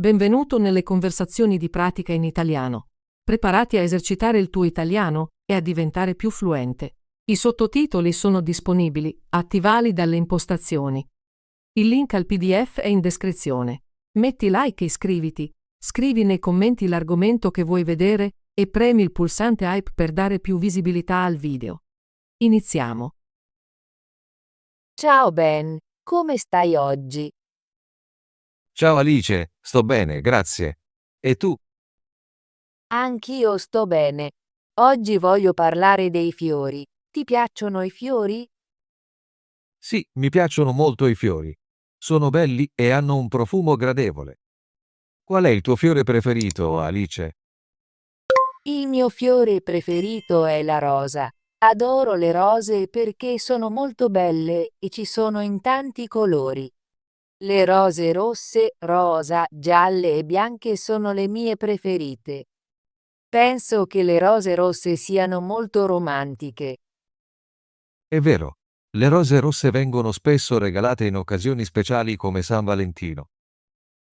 Benvenuto nelle conversazioni di pratica in italiano. Preparati a esercitare il tuo italiano e a diventare più fluente. I sottotitoli sono disponibili, attivali dalle impostazioni. Il link al PDF è in descrizione. Metti like e iscriviti. Scrivi nei commenti l'argomento che vuoi vedere e premi il pulsante hype per dare più visibilità al video. Iniziamo. Ciao Ben, come stai oggi? Ciao Alice, sto bene, grazie. E tu? Anch'io sto bene. Oggi voglio parlare dei fiori. Ti piacciono i fiori? Sì, mi piacciono molto i fiori. Sono belli e hanno un profumo gradevole. Qual è il tuo fiore preferito, Alice? Il mio fiore preferito è la rosa. Adoro le rose perché sono molto belle e ci sono in tanti colori. Le rose rosse, rosa, gialle e bianche sono le mie preferite. Penso che le rose rosse siano molto romantiche. È vero, le rose rosse vengono spesso regalate in occasioni speciali come San Valentino.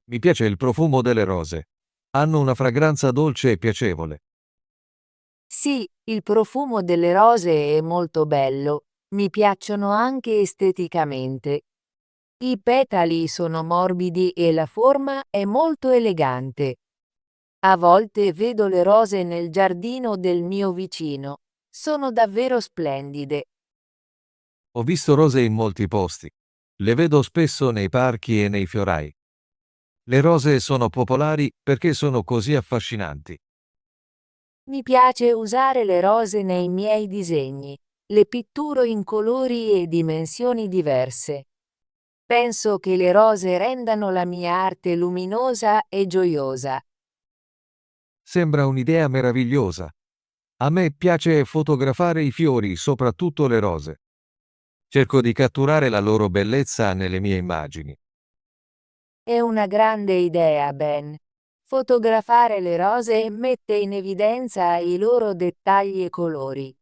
Mi piace il profumo delle rose. Hanno una fragranza dolce e piacevole. Sì, il profumo delle rose è molto bello. Mi piacciono anche esteticamente. I petali sono morbidi e la forma è molto elegante. A volte vedo le rose nel giardino del mio vicino. Sono davvero splendide. Ho visto rose in molti posti. Le vedo spesso nei parchi e nei fiorai. Le rose sono popolari perché sono così affascinanti. Mi piace usare le rose nei miei disegni. Le pitturo in colori e dimensioni diverse. Penso che le rose rendano la mia arte luminosa e gioiosa. Sembra un'idea meravigliosa. A me piace fotografare i fiori, soprattutto le rose. Cerco di catturare la loro bellezza nelle mie immagini. È una grande idea, Ben. Fotografare le rose mette in evidenza i loro dettagli e colori.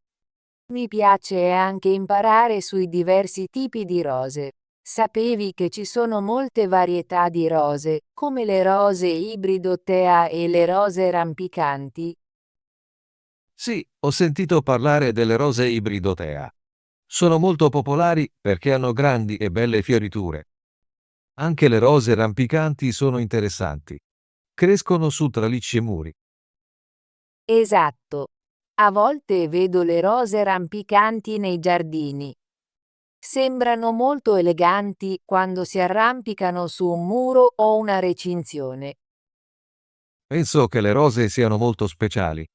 Mi piace anche imparare sui diversi tipi di rose. Sapevi che ci sono molte varietà di rose, come le rose ibridotea e le rose rampicanti? Sì, ho sentito parlare delle rose ibridotea. Sono molto popolari perché hanno grandi e belle fioriture. Anche le rose rampicanti sono interessanti. Crescono su tralicci e muri. Esatto. A volte vedo le rose rampicanti nei giardini. Sembrano molto eleganti quando si arrampicano su un muro o una recinzione. Penso che le rose siano molto speciali.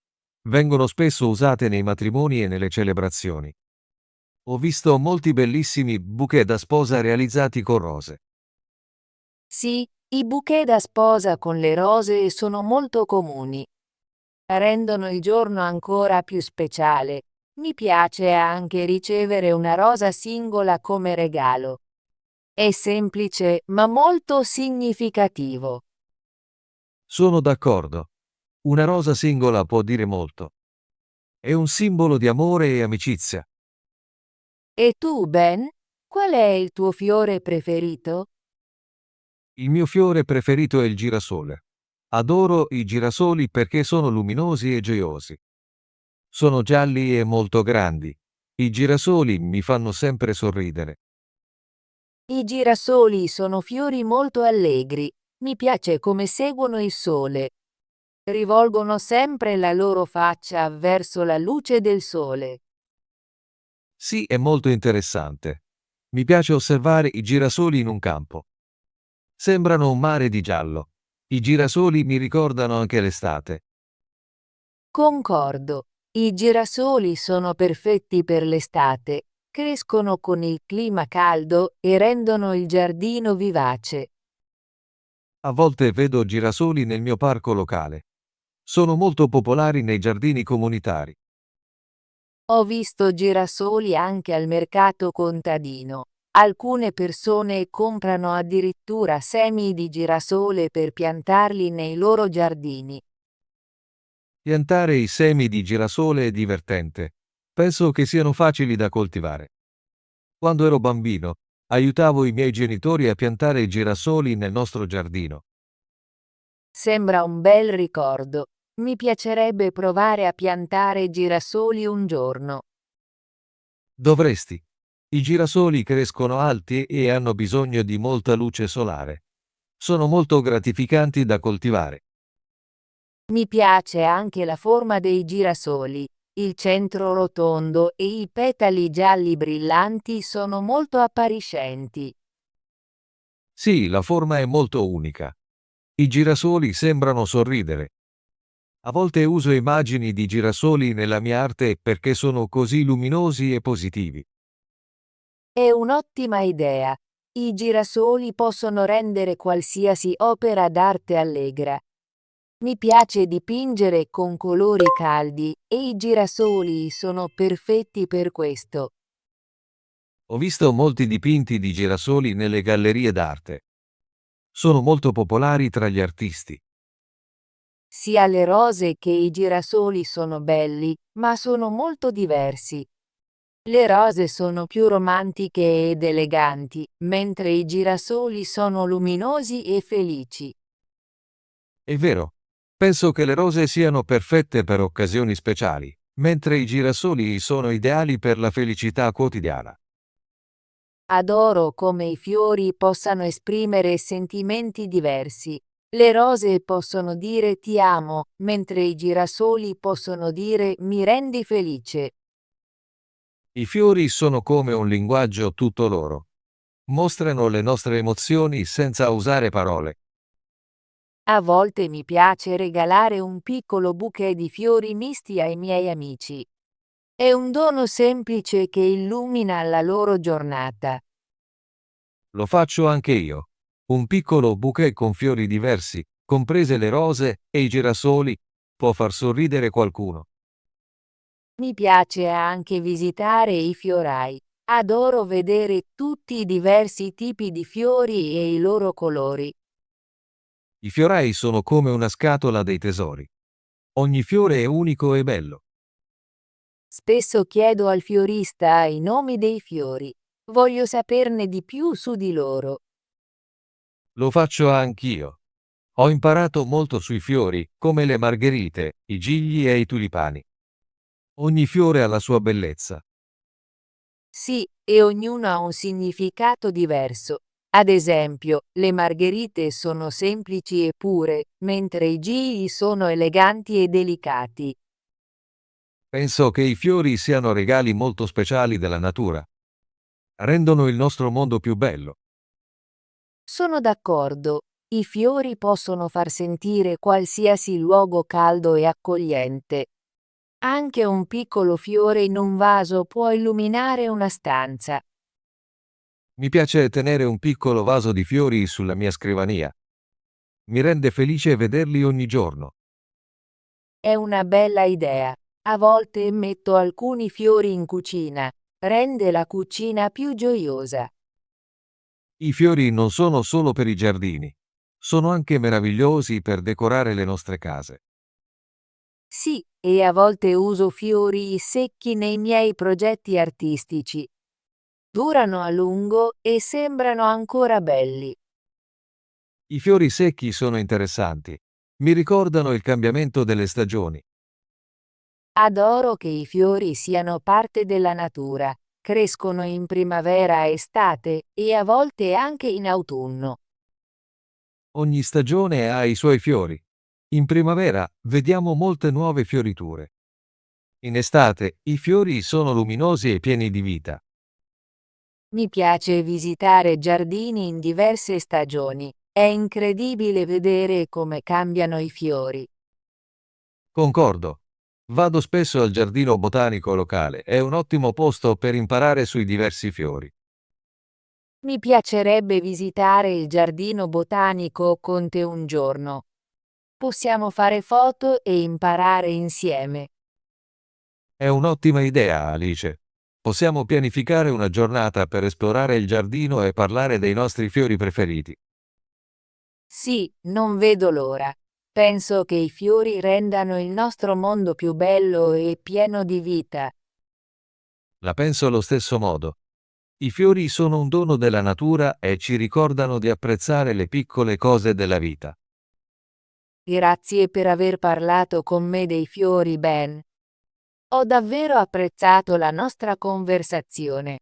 Vengono spesso usate nei matrimoni e nelle celebrazioni. Ho visto molti bellissimi bouquet da sposa realizzati con rose. Sì, i bouquet da sposa con le rose sono molto comuni. Rendono il giorno ancora più speciale. Mi piace anche ricevere una rosa singola come regalo. È semplice ma molto significativo. Sono d'accordo. Una rosa singola può dire molto. È un simbolo di amore e amicizia. E tu, Ben? Qual è il tuo fiore preferito? Il mio fiore preferito è il girasole. Adoro i girasoli perché sono luminosi e gioiosi. Sono gialli e molto grandi. I girasoli mi fanno sempre sorridere. I girasoli sono fiori molto allegri. Mi piace come seguono il sole. Rivolgono sempre la loro faccia verso la luce del sole. Sì, è molto interessante. Mi piace osservare i girasoli in un campo. Sembrano un mare di giallo. I girasoli mi ricordano anche l'estate. Concordo. I girasoli sono perfetti per l'estate. Crescono con il clima caldo e rendono il giardino vivace. A volte vedo girasoli nel mio parco locale. Sono molto popolari nei giardini comunitari. Ho visto girasoli anche al mercato contadino. Alcune persone comprano addirittura semi di girasole per piantarli nei loro giardini. Piantare i semi di girasole è divertente. Penso che siano facili da coltivare. Quando ero bambino, aiutavo i miei genitori a piantare i girasoli nel nostro giardino. Sembra un bel ricordo. Mi piacerebbe provare a piantare girasoli un giorno. Dovresti. I girasoli crescono alti e hanno bisogno di molta luce solare. Sono molto gratificanti da coltivare. Mi piace anche la forma dei girasoli. Il centro rotondo e i petali gialli brillanti sono molto appariscenti. Sì, la forma è molto unica. I girasoli sembrano sorridere. A volte uso immagini di girasoli nella mia arte perché sono così luminosi e positivi. È un'ottima idea. I girasoli possono rendere qualsiasi opera d'arte allegra. Mi piace dipingere con colori caldi e i girasoli sono perfetti per questo. Ho visto molti dipinti di girasoli nelle gallerie d'arte. Sono molto popolari tra gli artisti. Sia le rose che i girasoli sono belli, ma sono molto diversi. Le rose sono più romantiche ed eleganti, mentre i girasoli sono luminosi e felici. È vero. Penso che le rose siano perfette per occasioni speciali, mentre i girasoli sono ideali per la felicità quotidiana. Adoro come i fiori possano esprimere sentimenti diversi. Le rose possono dire ti amo, mentre i girasoli possono dire mi rendi felice. I fiori sono come un linguaggio tutto loro. Mostrano le nostre emozioni senza usare parole. A volte mi piace regalare un piccolo bouquet di fiori misti ai miei amici. È un dono semplice che illumina la loro giornata. Lo faccio anche io. Un piccolo bouquet con fiori diversi, comprese le rose e i girasoli, può far sorridere qualcuno. Mi piace anche visitare i fiorai. Adoro vedere tutti i diversi tipi di fiori e i loro colori. I fiorai sono come una scatola dei tesori. Ogni fiore è unico e bello. Spesso chiedo al fiorista i nomi dei fiori. Voglio saperne di più su di loro. Lo faccio anch'io. Ho imparato molto sui fiori, come le margherite, i gigli e i tulipani. Ogni fiore ha la sua bellezza. Sì, e ognuno ha un significato diverso. Ad esempio, le margherite sono semplici e pure, mentre i gigli sono eleganti e delicati. Penso che i fiori siano regali molto speciali della natura. Rendono il nostro mondo più bello. Sono d'accordo. I fiori possono far sentire qualsiasi luogo caldo e accogliente. Anche un piccolo fiore in un vaso può illuminare una stanza. Mi piace tenere un piccolo vaso di fiori sulla mia scrivania. Mi rende felice vederli ogni giorno. È una bella idea. A volte metto alcuni fiori in cucina. Rende la cucina più gioiosa. I fiori non sono solo per i giardini. Sono anche meravigliosi per decorare le nostre case. Sì, e a volte uso fiori secchi nei miei progetti artistici. Durano a lungo e sembrano ancora belli. I fiori secchi sono interessanti. Mi ricordano il cambiamento delle stagioni. Adoro che i fiori siano parte della natura. Crescono in primavera e estate e a volte anche in autunno. Ogni stagione ha i suoi fiori. In primavera vediamo molte nuove fioriture. In estate i fiori sono luminosi e pieni di vita. Mi piace visitare giardini in diverse stagioni. È incredibile vedere come cambiano i fiori. Concordo. Vado spesso al giardino botanico locale, è un ottimo posto per imparare sui diversi fiori. Mi piacerebbe visitare il giardino botanico con te un giorno. Possiamo fare foto e imparare insieme. È un'ottima idea, Alice. Possiamo pianificare una giornata per esplorare il giardino e parlare dei nostri fiori preferiti. Sì, non vedo l'ora. Penso che i fiori rendano il nostro mondo più bello e pieno di vita. La penso allo stesso modo. I fiori sono un dono della natura e ci ricordano di apprezzare le piccole cose della vita. Grazie per aver parlato con me dei fiori, Ben. Ho davvero apprezzato la nostra conversazione.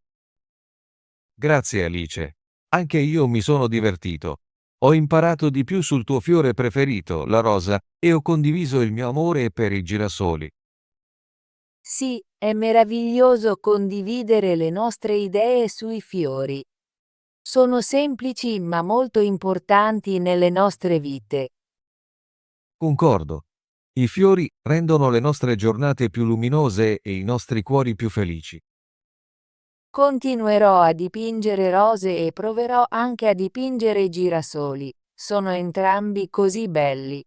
Grazie Alice. Anche io mi sono divertito. Ho imparato di più sul tuo fiore preferito, la rosa, e ho condiviso il mio amore per i girasoli. Sì, è meraviglioso condividere le nostre idee sui fiori. Sono semplici ma molto importanti nelle nostre vite. Concordo. I fiori rendono le nostre giornate più luminose e i nostri cuori più felici. Continuerò a dipingere rose e proverò anche a dipingere girasoli. Sono entrambi così belli.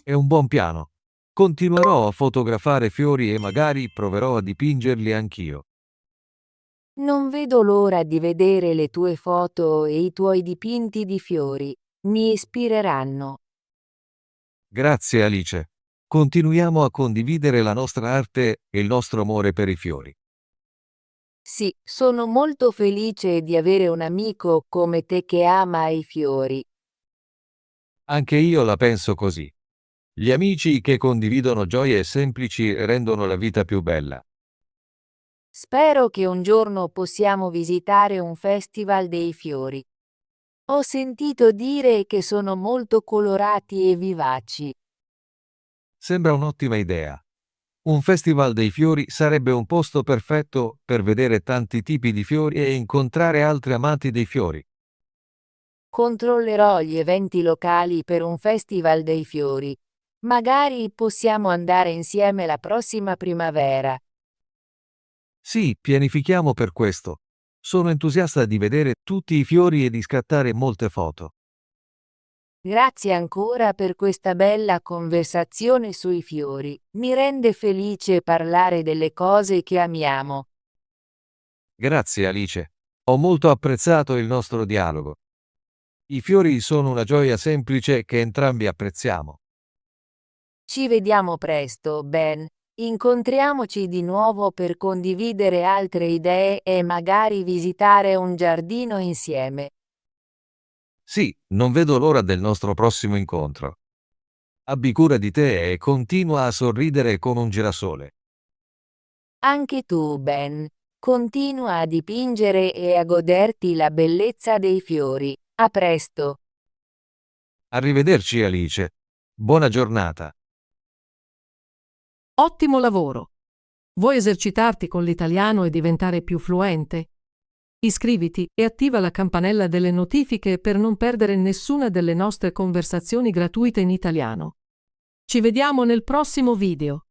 È un buon piano. Continuerò a fotografare fiori e magari proverò a dipingerli anch'io. Non vedo l'ora di vedere le tue foto e i tuoi dipinti di fiori. Mi ispireranno. Grazie Alice. Continuiamo a condividere la nostra arte e il nostro amore per i fiori. Sì, sono molto felice di avere un amico come te che ama i fiori. Anche io la penso così. Gli amici che condividono gioie semplici rendono la vita più bella. Spero che un giorno possiamo visitare un festival dei fiori. Ho sentito dire che sono molto colorati e vivaci. Sembra un'ottima idea. Un festival dei fiori sarebbe un posto perfetto per vedere tanti tipi di fiori e incontrare altri amanti dei fiori. Controllerò gli eventi locali per un festival dei fiori. Magari possiamo andare insieme la prossima primavera. Sì, pianifichiamo per questo. Sono entusiasta di vedere tutti i fiori e di scattare molte foto. Grazie ancora per questa bella conversazione sui fiori. Mi rende felice parlare delle cose che amiamo. Grazie Alice. Ho molto apprezzato il nostro dialogo. I fiori sono una gioia semplice che entrambi apprezziamo. Ci vediamo presto, Ben. Incontriamoci di nuovo per condividere altre idee e magari visitare un giardino insieme. Sì, non vedo l'ora del nostro prossimo incontro. Abbi cura di te e continua a sorridere con un girasole. Anche tu, Ben. Continua a dipingere e a goderti la bellezza dei fiori. A presto. Arrivederci Alice. Buona giornata. Ottimo lavoro! Vuoi esercitarti con l'italiano e diventare più fluente? Iscriviti e attiva la campanella delle notifiche per non perdere nessuna delle nostre conversazioni gratuite in italiano. Ci vediamo nel prossimo video.